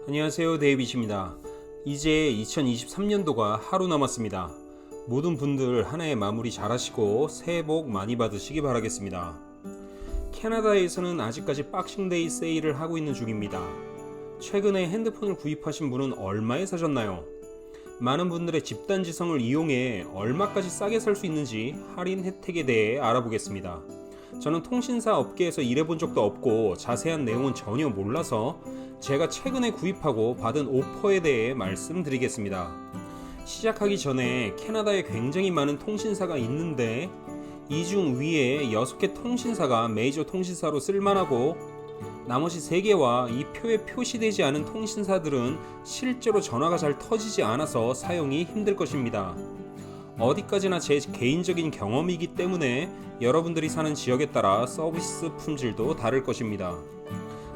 안녕하세요, 데이빗입니다. 이제 2023년도가 하루 남았습니다. 모든 분들 한 해의 마무리 잘 하시고 새해 복 많이 받으시기 바라겠습니다. 캐나다에서는 아직까지 박싱데이 세일을 하고 있는 중입니다. 최근에 핸드폰을 구입하신 분은 얼마에 사셨나요? 많은 분들의 집단지성을 이용해 얼마까지 싸게 살 수 있는지 할인 혜택에 대해 알아보겠습니다. 저는 통신사 업계에서 일해본 적도 없고 자세한 내용은 전혀 몰라서 제가 최근에 구입하고 받은 오퍼에 대해 말씀드리겠습니다. 시작하기 전에 캐나다에 굉장히 많은 통신사가 있는데 이 중 위에 6개 통신사가 메이저 통신사로 쓸만하고 나머지 3개와 이 표에 표시되지 않은 통신사들은 실제로 전화가 잘 터지지 않아서 사용이 힘들 것입니다. 어디까지나 제 개인적인 경험이기 때문에 여러분들이 사는 지역에 따라 서비스 품질도 다를 것입니다.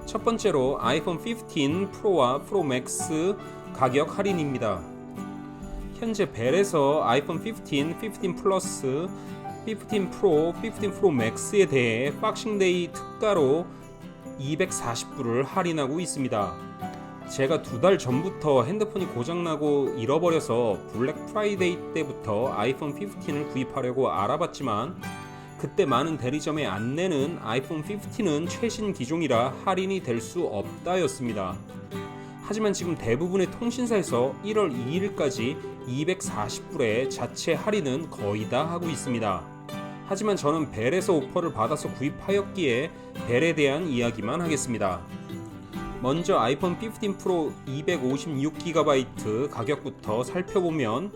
첫 번째로 아이폰 15 프로와 프로 맥스 가격 할인입니다. 현재 벨에서 아이폰 15, 15 플러스, 15 프로, 15 프로 맥스에 대해 박싱데이 특가로 240불을 할인하고 있습니다. 제가 2달 전부터 핸드폰이 고장나고 잃어버려서 블랙 프라이데이 때부터 아이폰 15을 구입하려고 알아봤지만 그때 많은 대리점의 안내는 아이폰 15는 최신 기종이라 할인이 될 수 없다였습니다. 하지만 지금 대부분의 통신사에서 1월 2일까지 240불의 자체 할인은 거의 다 하고 있습니다. 하지만 저는 벨에서 오퍼를 받아서 구입하였기에 벨에 대한 이야기만 하겠습니다. 먼저 아이폰 15 프로 256GB 가격부터 살펴보면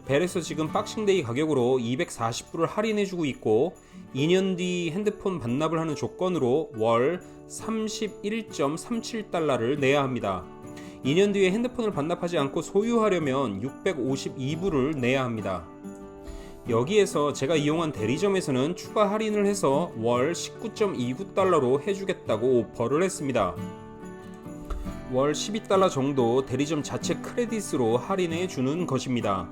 벨에서 지금 박싱데이 가격으로 240불을 할인해주고 있고 2년 뒤 핸드폰 반납을 하는 조건으로 월 31.37달러를 내야 합니다. 2년 뒤에 핸드폰을 반납하지 않고 소유하려면 652불을 내야 합니다. 여기에서 제가 이용한 대리점에서는 추가 할인을 해서 월 19.29달러로 해주겠다고 오퍼를 했습니다. 월 12달러 정도 대리점 자체 크레딧으로 할인해 주는 것입니다.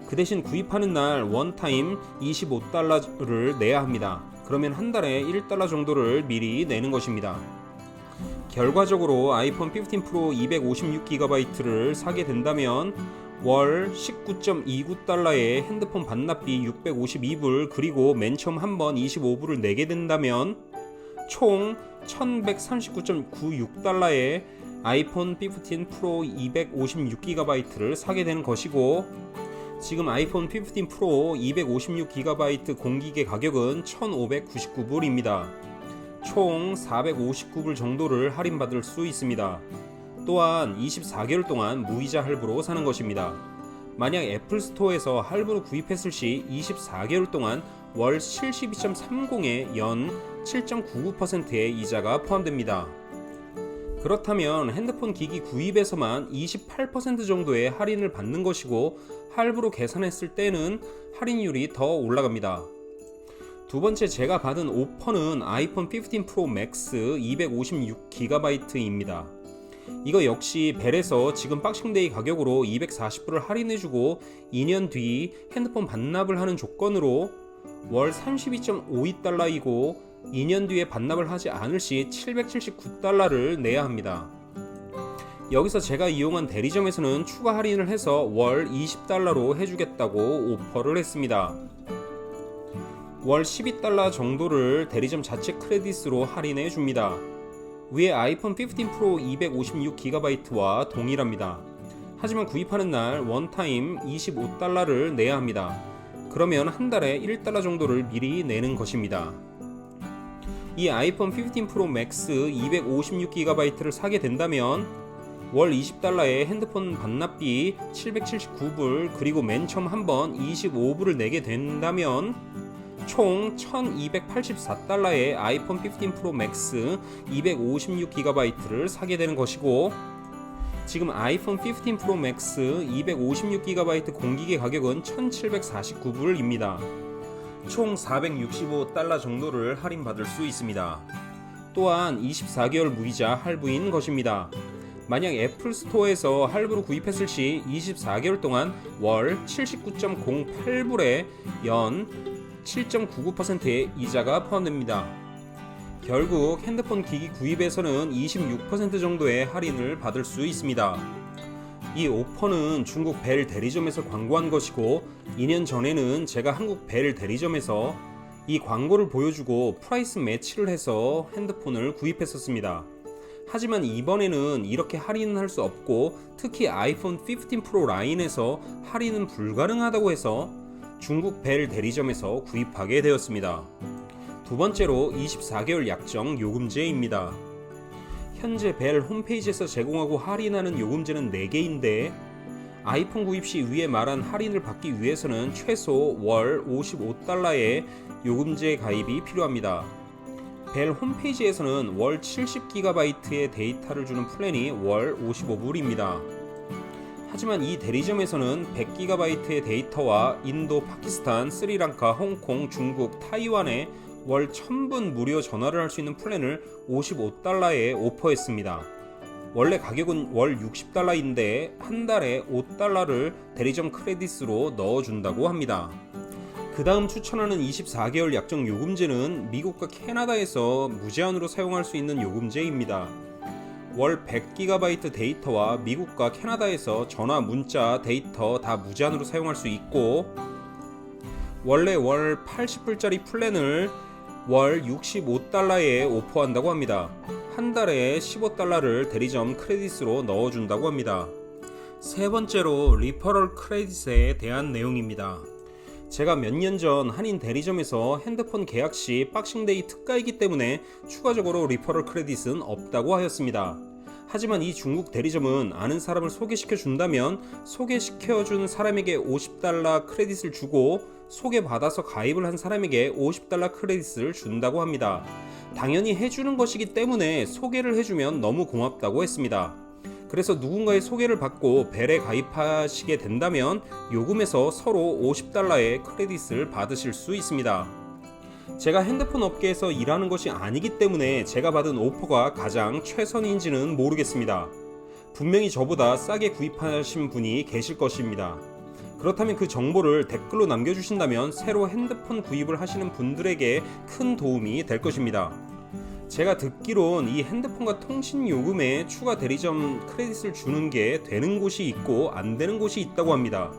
그 대신 구입하는 날 원타임 25달러를 내야 합니다. 그러면 한 달에 1달러 정도를 미리 내는 것입니다. 결과적으로 아이폰 15 프로 256GB를 사게 된다면 월 19.29달러에 핸드폰 반납비 652불 그리고 맨 처음 한번 25불을 내게 된다면 총 1139.96달러에 아이폰 15 프로 256GB를 사게 되는 것이고 지금 아이폰 15 프로 256GB 공기계 가격은 1599불입니다. 총 459불 정도를 할인받을 수 있습니다. 또한 24개월 동안 무이자 할부로 사는 것입니다. 만약 애플 스토어에서 할부로 구입했을 시 24개월 동안 월 72.30에 연 7.99%의 이자가 포함됩니다. 그렇다면 핸드폰 기기 구입에서만 28% 정도의 할인을 받는 것이고 할부로 계산했을 때는 할인율이 더 올라갑니다. 두 번째 제가 받은 오퍼는 아이폰 15 프로 맥스 256GB입니다. 이거 역시 벨에서 지금 박싱데이 가격으로 240불을 할인해주고 2년 뒤 핸드폰 반납을 하는 조건으로 월 32.52달러이고 2년 뒤에 반납을 하지 않을 시 779달러를 내야 합니다. 여기서 제가 이용한 대리점에서는 추가 할인을 해서 월 20달러로 해주겠다고 오퍼를 했습니다. 월 12달러 정도를 대리점 자체 크레딧으로 할인해 줍니다. 위에 아이폰 15 프로 256GB와 동일합니다. 하지만 구입하는 날 원타임 25달러를 내야 합니다. 그러면 한 달에 1달러 정도를 미리 내는 것입니다. 이 아이폰 15 프로 맥스 256GB를 사게 된다면 월 20달러에 핸드폰 반납비 779불 그리고 맨 처음 한번 25불을 내게 된다면 총 1284달러에 아이폰 15 프로 맥스 256GB를 사게 되는 것이고 지금 아이폰 15 프로 맥스 256GB 공기계 가격은 1749불입니다. 총 465달러 정도를 할인받을 수 있습니다. 또한 24개월 무이자 할부인 것입니다. 만약 애플 스토어에서 할부로 구입했을 시 24개월 동안 월 79.08불에 연 7.99%의 이자가 포함됩니다. 결국 핸드폰 기기 구입에서는 26% 정도의 할인을 받을 수 있습니다. 이 오퍼는 중국 벨 대리점에서 광고한 것이고 2년 전에는 제가 한국 벨 대리점에서 이 광고를 보여주고 프라이스 매치를 해서 핸드폰을 구입했었습니다. 하지만 이번에는 이렇게 할인은 할 수 없고 특히 아이폰 15 프로 라인에서 할인은 불가능하다고 해서 중국 벨 대리점에서 구입하게 되었습니다. 두 번째로 24개월 약정 요금제입니다. 현재 벨 홈페이지에서 제공하고 할인하는 요금제는 4개인데 아이폰 구입 시 위에 말한 할인을 받기 위해서는 최소 월 55달러의 요금제 가입이 필요합니다. 벨 홈페이지에서는 월 70GB의 데이터를 주는 플랜이 월 55불입니다. 하지만 이 대리점에서는 100GB의 데이터와 인도, 파키스탄, 스리랑카, 홍콩, 중국, 타이완에 월 1000분 무료 전화를 할 수 있는 플랜을 55달러에 오퍼했습니다. 원래 가격은 월 60달러인데 한 달에 5달러를 대리점 크레딧으로 넣어준다고 합니다. 그 다음 추천하는 24개월 약정 요금제는 미국과 캐나다에서 무제한으로 사용할 수 있는 요금제입니다. 월 100GB 데이터와 미국과 캐나다에서 전화, 문자, 데이터 다 무제한으로 사용할 수 있고 원래 월 80불짜리 플랜을 월 65달러에 오퍼한다고 합니다. 한 달에 15달러를 대리점 크레딧으로 넣어준다고 합니다. 세 번째로 리퍼럴 크레딧에 대한 내용입니다. 제가 몇 년 전 한인 대리점에서 핸드폰 계약 시 박싱데이 특가이기 때문에 추가적으로 리퍼럴 크레딧은 없다고 하였습니다. 하지만 이 중국 대리점은 아는 사람을 소개시켜 준다면 소개시켜준 사람에게 50달러 크레딧을 주고 소개받아서 가입을 한 사람에게 50달러 크레딧을 준다고 합니다. 당연히 해주는 것이기 때문에 소개를 해주면 너무 고맙다고 했습니다. 그래서 누군가의 소개를 받고 벨에 가입하시게 된다면 요금에서 서로 50달러의 크레딧을 받으실 수 있습니다. 제가 핸드폰 업계에서 일하는 것이 아니기 때문에 제가 받은 오퍼가 가장 최선인지는 모르겠습니다. 분명히 저보다 싸게 구입하신 분이 계실 것입니다. 그렇다면 그 정보를 댓글로 남겨주신다면 새로 핸드폰 구입을 하시는 분들에게 큰 도움이 될 것입니다. 제가 듣기론 이 핸드폰과 통신 요금에 추가 대리점 크레딧을 주는 게 되는 곳이 있고 안 되는 곳이 있다고 합니다.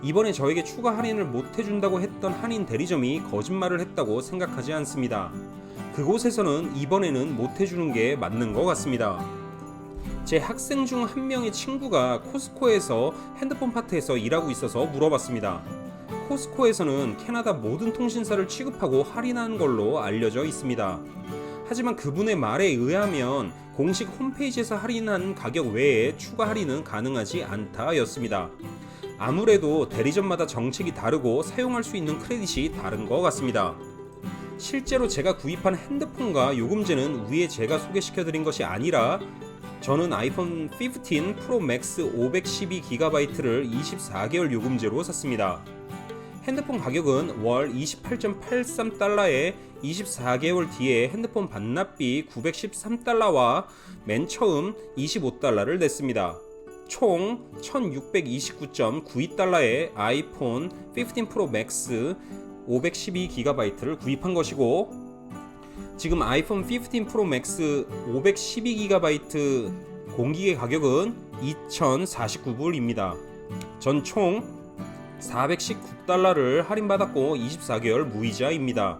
이번에 저에게 추가 할인을 못 해준다고 했던 한인 대리점이 거짓말을 했다고 생각하지 않습니다. 그곳에서는 이번에는 못 해주는 게 맞는 것 같습니다. 제 학생 중 한 명의 친구가 코스코에서 핸드폰 파트에서 일하고 있어서 물어봤습니다. 코스코에서는 캐나다 모든 통신사를 취급하고 할인하는 걸로 알려져 있습니다. 하지만 그분의 말에 의하면 공식 홈페이지에서 할인한 가격 외에 추가 할인은 가능하지 않다 였습니다. 아무래도 대리점마다 정책이 다르고 사용할 수 있는 크레딧이 다른 것 같습니다. 실제로 제가 구입한 핸드폰과 요금제는 위에 제가 소개시켜드린 것이 아니라 저는 아이폰 15 프로 맥스 512GB를 24개월 요금제로 샀습니다. 핸드폰 가격은 월 28.83달러에 24개월 뒤에 핸드폰 반납비 913달러와 맨 처음 25달러를 냈습니다. 총 1629.92달러에 아이폰 15 프로 맥스 512GB를 구입한 것이고 지금 아이폰 15 프로 맥스 512GB 공기계 가격은 2,049불입니다. 전 총 419달러를 할인받았고 24개월 무이자입니다.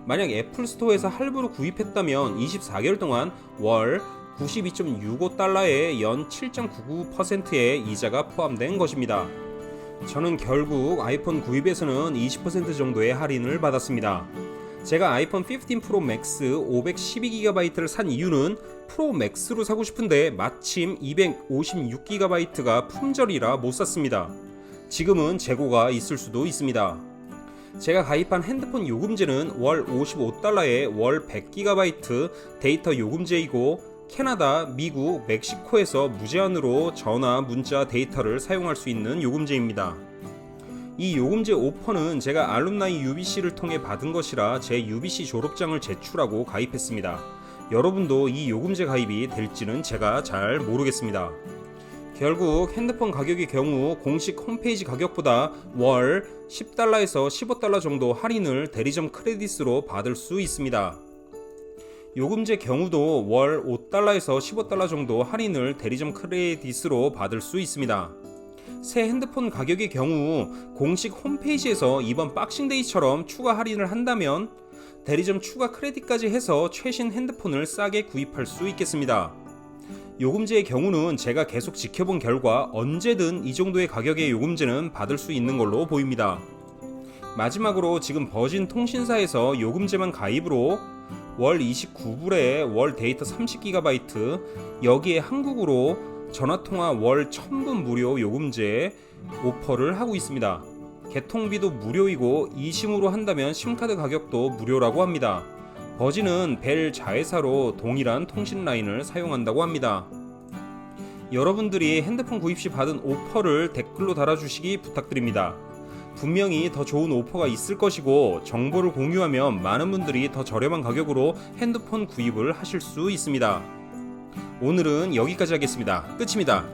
만약 애플스토어에서 할부로 구입했다면 24개월 동안 월 92.65달러에 연 7.99%의 이자가 포함된 것입니다. 저는 결국 아이폰 구입에서는 20% 정도의 할인을 받았습니다. 제가 아이폰 15 프로 맥스 512GB를 산 이유는 프로 맥스로 사고 싶은데 마침 256GB가 품절이라 못 샀습니다. 지금은 재고가 있을 수도 있습니다. 제가 가입한 핸드폰 요금제는 월 55달러에 월 100GB 데이터 요금제이고 캐나다, 미국, 멕시코에서 무제한으로 전화, 문자, 데이터를 사용할 수 있는 요금제입니다. 이 요금제 오퍼는 제가 알룸나이 UBC를 통해 받은 것이라 제 UBC 졸업장을 제출하고 가입했습니다. 여러분도 이 요금제 가입이 될지는 제가 잘 모르겠습니다. 결국 핸드폰 가격의 경우 공식 홈페이지 가격보다 월 10달러에서 15달러 정도 할인을 대리점 크레딧으로 받을 수 있습니다. 요금제 경우도 월 5달러에서 15달러 정도 할인을 대리점 크레딧으로 받을 수 있습니다. 새 핸드폰 가격의 경우 공식 홈페이지에서 이번 박싱데이처럼 추가 할인을 한다면 대리점 추가 크레딧까지 해서 최신 핸드폰을 싸게 구입할 수 있겠습니다. 요금제의 경우는 제가 계속 지켜본 결과 언제든 이 정도의 가격의 요금제는 받을 수 있는 걸로 보입니다. 마지막으로 지금 버진 통신사에서 요금제만 가입으로 월 29불에 월 데이터 30GB, 여기에 한국으로 전화통화 월 1000분 무료 요금제 오퍼를 하고 있습니다. 개통비도 무료이고 이심으로 한다면 심카드 가격도 무료라고 합니다. 버진은 벨 자회사로 동일한 통신 라인을 사용한다고 합니다. 여러분들이 핸드폰 구입 시 받은 오퍼를 댓글로 달아주시기 부탁드립니다. 분명히 더 좋은 오퍼가 있을 것이고 정보를 공유하면 많은 분들이 더 저렴한 가격으로 핸드폰 구입을 하실 수 있습니다. 오늘은 여기까지 하겠습니다. 끝입니다.